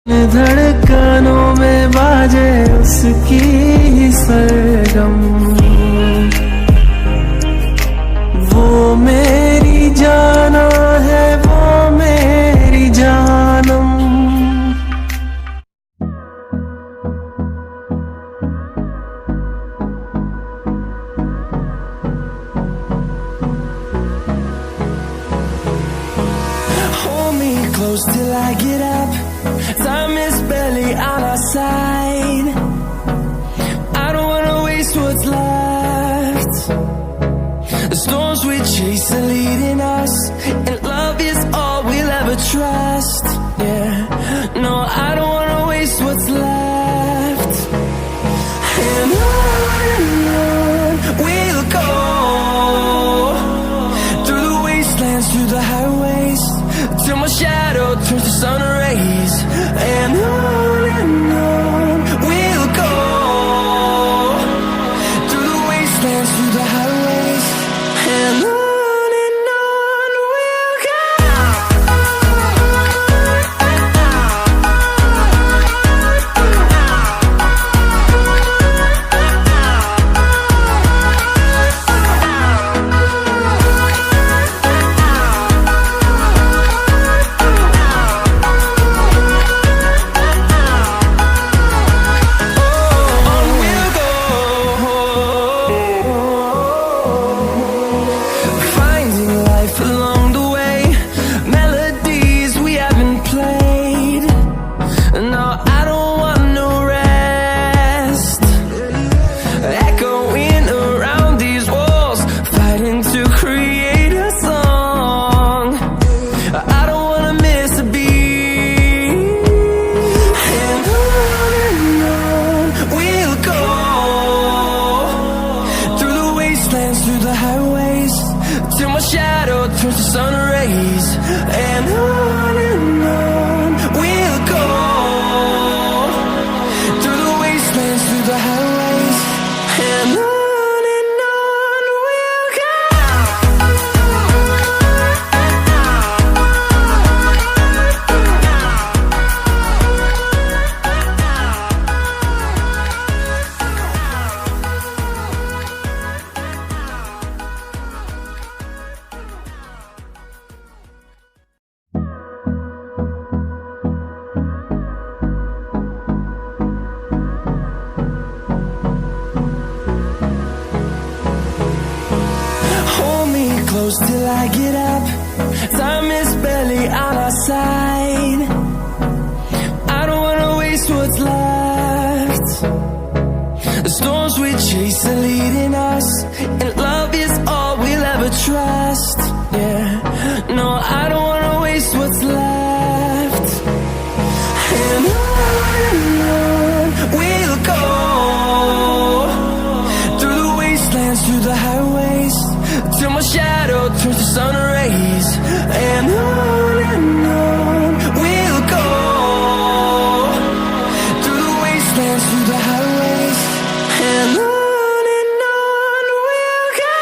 धड़कनों में बाजे उसकी ही सरगम, वो मेरी जाना है, वो मेरी जानम। Hold me close till I get up. Time is barely on our side. I don't wanna waste what's left. The storms we chase are leading us, and love is all we'll ever trust. Yeah, no, I don't wanna waste what's left. And on we'll go, through the wastelands, through the highways, till my shadow turns to sun rays. And on we'll go, through the wastelands, through the highways, and on we'll go. Through the highways, till my shadow turns to sun rays. And on we'll go, through the wastelands, through the highways, and on we'll go. Close till I get up. Time is barely on our side. I don't wanna waste what's left. The storms we chase are leading us, and love is all we'll ever trust. Yeah, no, I don't wanna waste what's left. And on we'll go, through the wastelands, through the highways, till my shadow turns to sun rays. And on we'll go, through the wastelands, through the highways, and on we'll go.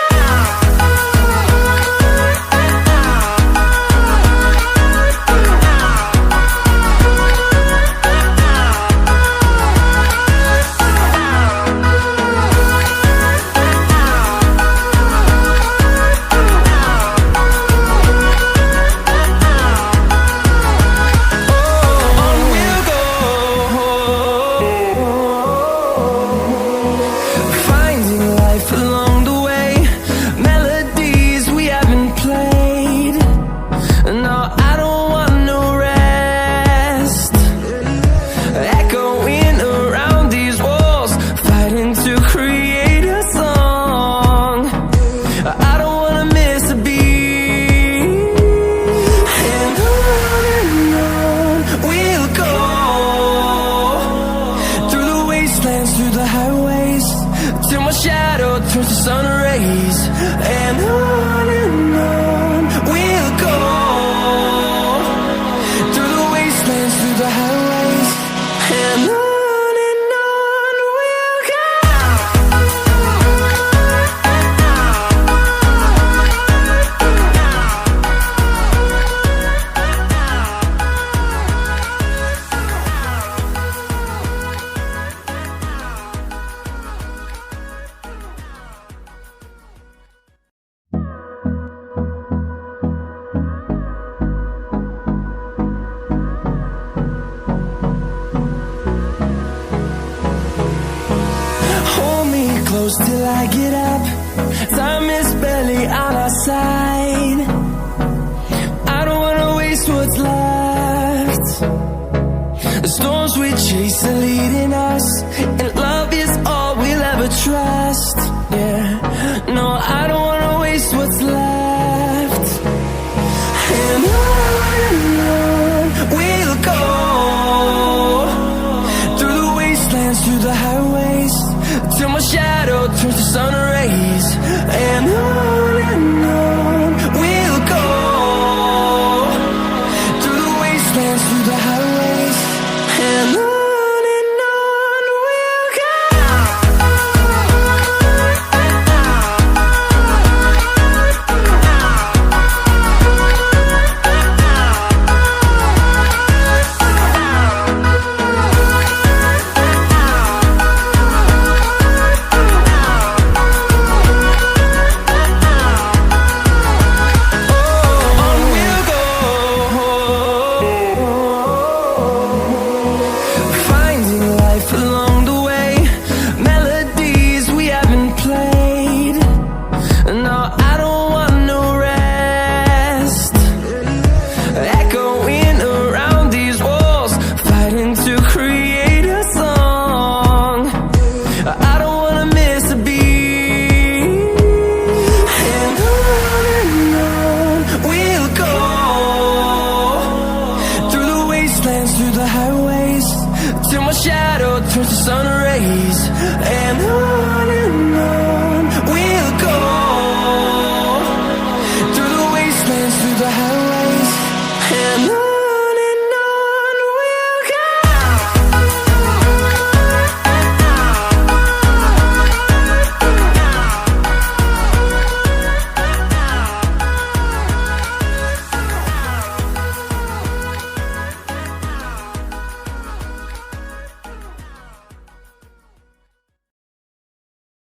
close till I get up. Time is barely on our side. I don't wanna waste what's left. The storms we chase are leading us, and love is all we'll ever trust. Yeah, no, I don't wanna waste what's left. And on we'll go, through the wastelands, through the highways, till my shadow turns to sun rays. And on we'll go, through the wastelands, through the highways, and on we'll go. Through the highways, till my shadow turns to sun rays. And on